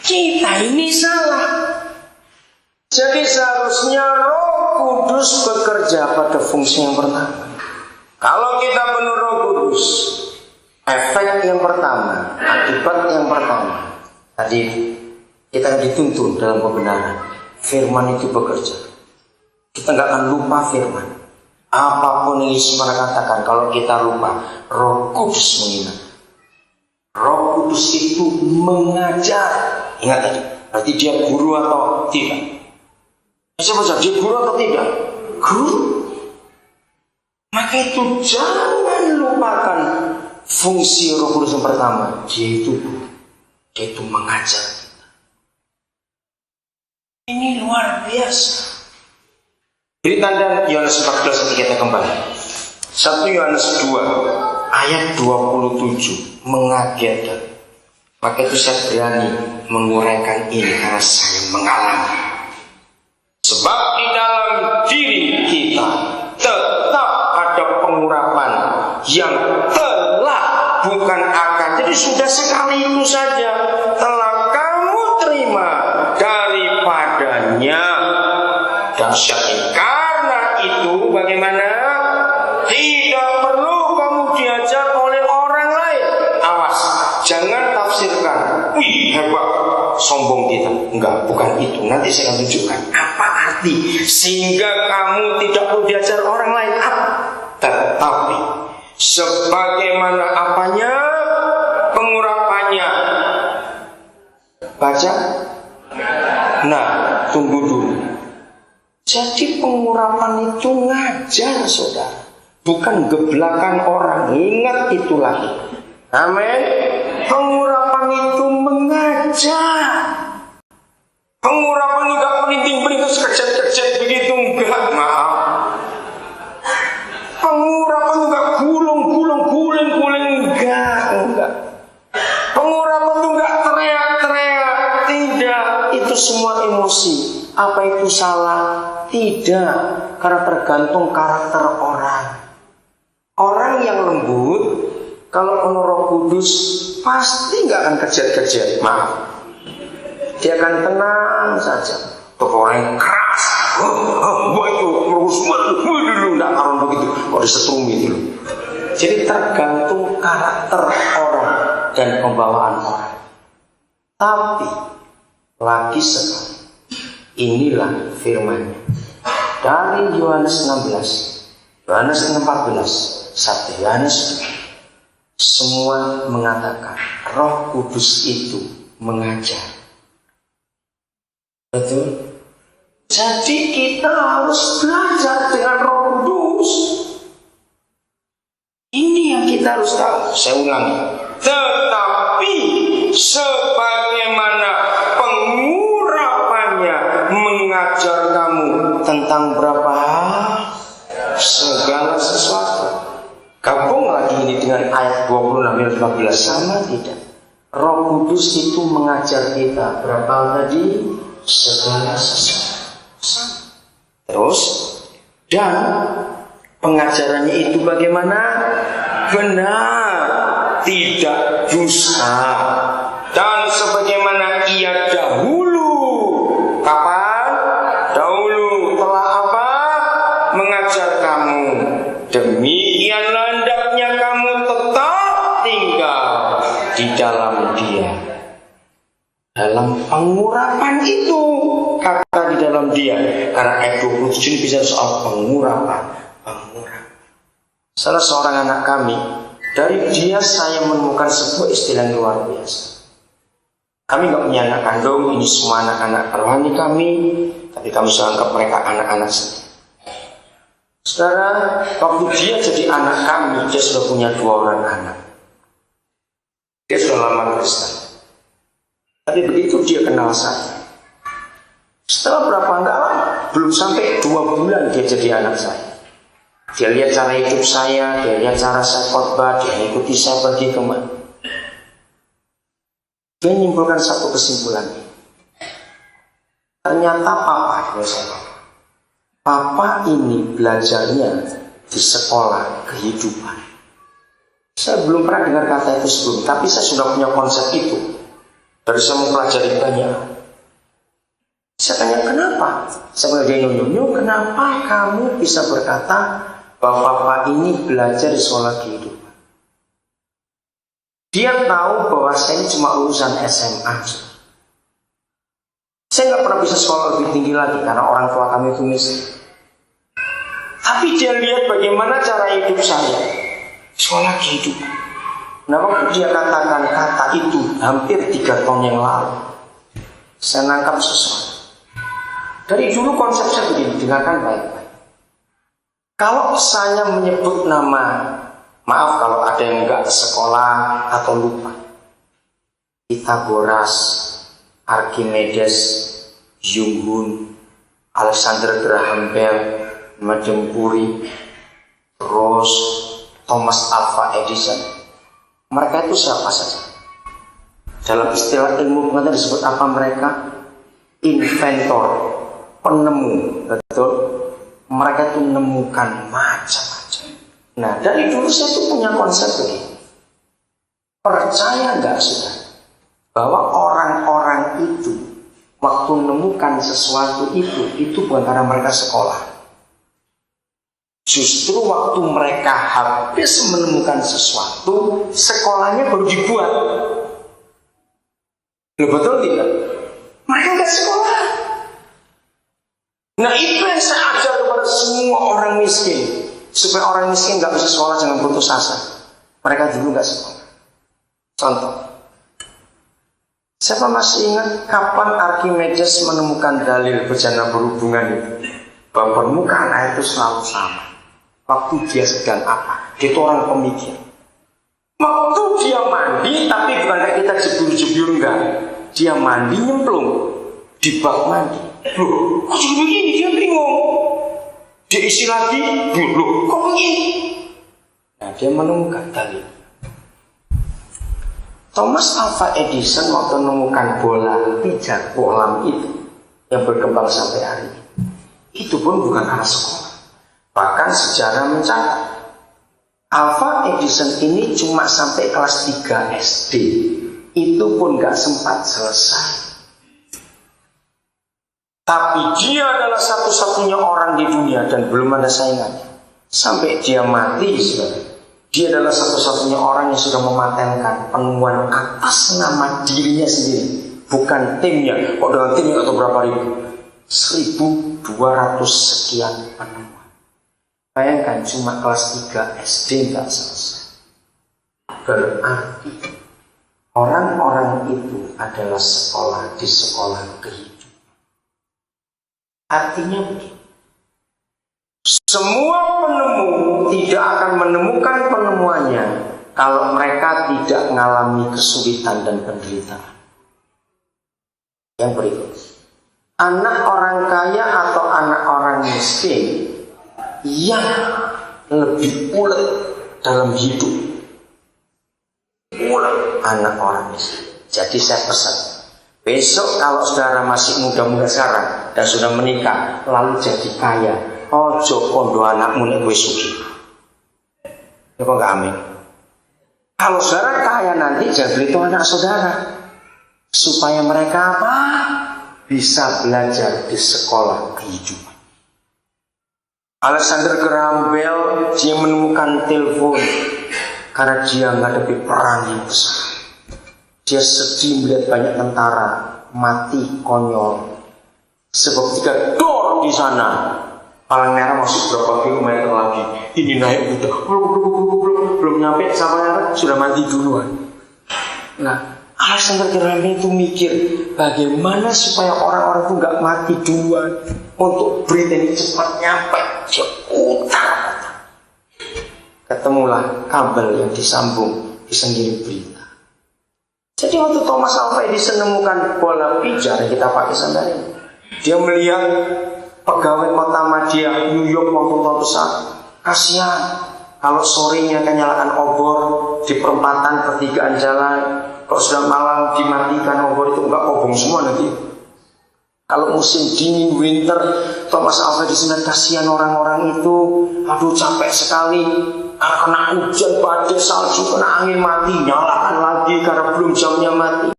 Kita ini salah. Jadi seharusnya Roh Kudus bekerja pada fungsi yang pertama. Kalau kita penuh Roh Kudus, efek yang pertama, akibat yang pertama, tadi kita dituntun dalam kebenaran. Firman itu bekerja. Kita nggak akan lupa firman. Apapun yang Yesus pernah katakan, kalau kita lupa, Roh Kudus mengingat. Roh Kudus itu mengajar. Ingat tadi, berarti dia guru atau tidak? Siapa saja dia guru atau tidak? Guru. Maka itu jangan lupakan fungsi Roh Kudus yang pertama. Dia itu mengajar kita. Ini luar biasa. Jadi tanda Yohanes 14 nanti kita kembali. 1 Yohanes 2 ayat 27 mengagetkan. Maka itu saya berani menguraikan ini karena saya mengalami. Sebab di dalam diri kita tetap ada pengurapan yang telah, bukan akan. Jadi sudah sekali itu saja telah kamu terima daripadanya. Dahsyat ini. Karena itu bagaimana? Tidak perlu kamu diajar oleh orang lain. Awas, jangan tafsirkan, wih hebat, sombong kita. Enggak, bukan itu. Nanti saya akan tunjukkan apa arti sehingga kamu tidak perlu diajar orang lain. Tetapi sebagaimana apanya? Pengurapannya. Baca. Nah, tunggu dulu. Jadi pengurapan itu ngajar, saudara, bukan geblakan orang. Ingat itu lagi. Amin. Pengurapan itu mengajar. Pengurapan enggak penting-penting terus kerja-kerja begitu, enggak. Maaf. Pengurapan enggak gulung-gulung, guling-guling, enggak. Pengurapan itu enggak teriak-teriak, tidak. Itu semua emosi. Apa itu salah? Tidak, karena tergantung karakter orang. Orang yang lembut, kalau penuh Roh Kudus, pasti nggak akan kerja-kerja. Maaf, dia akan tenang saja. Tuh orang yang keras, itu terus dulu nggak karun begitu, kok disetrumi dulu. Jadi tergantung karakter orang dan pembawaan orang. Tapi lagi sekali, inilah firman-Nya dari Yohanes 16, Yohanes 14, 1 Yohanes 2. Semua mengatakan Roh Kudus itu mengajar. Betul? Jadi kita harus belajar dengan Roh Kudus. Ini yang kita harus tahu. Saya ulangi. Tetapi sebagaimana pengurapannya mengajar kamu tentang berapa hal, segala sesuatu. Gabung lagi ini dengan ayat 26 dan 15, sama tidak? Roh Kudus itu mengajar kita berapa hal tadi? Segala sesuatu. Terus, dan pengajarannya itu bagaimana? Benar, tidak dusta. Dan sebagaimana ia dahulu, kapan? Dahulu telah apa? Mengajar kamu. Demikianlah hendaknya kamu tetap tinggal di dalam Dia. Dalam pengurapan itu, kata di dalam Dia. Karena ayat 27 ini bicara soal pengurapan. Salah seorang anak kami, dari dia saya menemukan sebuah istilah yang luar biasa. Kami gak punya anak kandung, ini semua anak-anak rohani kami, tapi kami sudah anggap mereka anak-anak sendiri. Saudara, waktu dia jadi anak kami, dia sudah punya 2 orang anak. Dia sudah lama Kristen. Tapi begitu dia kenal saya, setelah berapa enggak lama, belum sampai 2 bulan dia jadi anak saya. Dia lihat cara hidup saya, dia lihat cara saya khotbah, dia ikuti saya pergi kemana. Dia menyimpulkan satu kesimpulan. Ternyata Papa ini belajarnya di sekolah kehidupan. Saya belum pernah dengar kata itu sebelum, tapi saya sudah punya konsep itu. Dari saya mempelajari banyak. Saya tanya kenapa? Saya bilang dia nyunyuk, kenapa kamu bisa berkata bahwa Bapak ini belajar di sekolah kehidupan? Dia tahu bahwa saya ini cuma lulusan SMA. Saya nggak pernah bisa sekolah lebih tinggi lagi karena orang tua kami itu miskin. Tapi dia lihat bagaimana cara hidup saya, sekolah kehidupan. Nah waktu dia katakan kata itu hampir 3 tahun yang lalu, saya nangkap sesuatu. Dari dulu konsep saya begini, dengarkan baik-baik. Kalau saya menyebut nama, maaf kalau ada yang enggak sekolah atau lupa, Pythagoras, Archimedes, Jung Hoon, Alexander Graham Bell, Madame Curie, terus Thomas Alva Edison. Mereka itu siapa saja? Dalam istilah ilmu pengetahuan disebut apa mereka? Inventor. Penemu, betul. Mereka itu menemukan macam-macam. Nah, dari dulu saya tuh punya konsep begini. Percaya nggak sudah bahwa orang-orang itu waktu menemukan sesuatu itu bukan karena mereka sekolah. Justru waktu mereka habis menemukan sesuatu, sekolahnya baru dibuat. Loh, betul tidak? Mereka nggak sekolah. Nah itu yang saya ajar kepada semua orang miskin, supaya orang miskin nggak bisa sekolah, jangan putus asa. Mereka dulu nggak sekolah. Contoh, siapa masih ingat kapan Archimedes menemukan dalil bejana berhubungan itu? Bahwa permukaan air itu selalu sama. Waktu dia sedang apa? Dia itu orang pemikir. Waktu dia mandi, tapi bukan kayak kita jebur-jebur enggak. Dia mandi nyemplung di bak mandi. Loh, kok jadi begini? Dia bingung. Dia isi lagi, loh, kok begini? Nah, dia menemukan dalil. Thomas Alva Edison waktu menemukan bola pijat bohlam itu yang berkembang sampai hari ini, itu pun bukan karena sekolah. Bahkan sejarah mencatat Alva Edison ini cuma sampai kelas 3 SD. Itu pun gak sempat selesai. Tapi dia adalah satu-satunya orang di dunia dan belum ada saingannya. Sampai dia mati, dia adalah satu-satunya orang yang sudah mematenkan penemuan atas nama dirinya sendiri, bukan timnya. Kok dengan timnya atau berapa ribu? 1.200 sekian penemuan. Bayangkan cuma kelas 3 SD nggak selesai. Berarti orang-orang itu adalah sekolah di sekolah kehidupan. Artinya begini, semua penemu tidak akan menemukan penemuannya kalau mereka tidak mengalami kesulitan dan penderitaan. Yang berikut, anak orang kaya atau anak orang miskin yang lebih ulet dalam hidup, ulet anak orang miskin. Jadi saya pesan, besok kalau saudara masih muda-muda sekarang dan sudah menikah lalu jadi kaya, ojo kondo anakmu nek wis sugih. Ya kok enggak amin? Kalau saudara kaya nanti jangan beli itu anak saudara, supaya mereka apa? Bisa belajar di sekolah kehidupan. Alexander Graham Bell dia menemukan telepon karena dia menghadapi perang yang besar. Dia sedih melihat banyak tentara mati konyol. Sebab 3 dor di sana, palang merah masih berapa kilometer lagi. Ini naik udah belum nyampe sampai sudah mati duluan. Nah, Alexander Graham Bell itu mikir bagaimana supaya orang-orang itu nggak mati duluan, untuk berita ini cepat nyampe. Dia putar. Ketemulah kabel yang disambung bisa ngirim berita. Jadi waktu Thomas Alva Edison menemukan bola pijar yang kita pakai sampai ini, dia melihat pegawai pertama dia New York waktu tahun besar, kasihan kalau sorenya kan nyalakan obor di perempatan pertigaan jalan, kalau sudah malam dimatikan obor itu enggak obong semua nanti. Kalau musim dingin winter, Thomas Alva Edison kasihan orang-orang itu, aduh capek sekali, kena hujan badai salju kena angin mati, nyalakan lagi karena belum jamnya mati.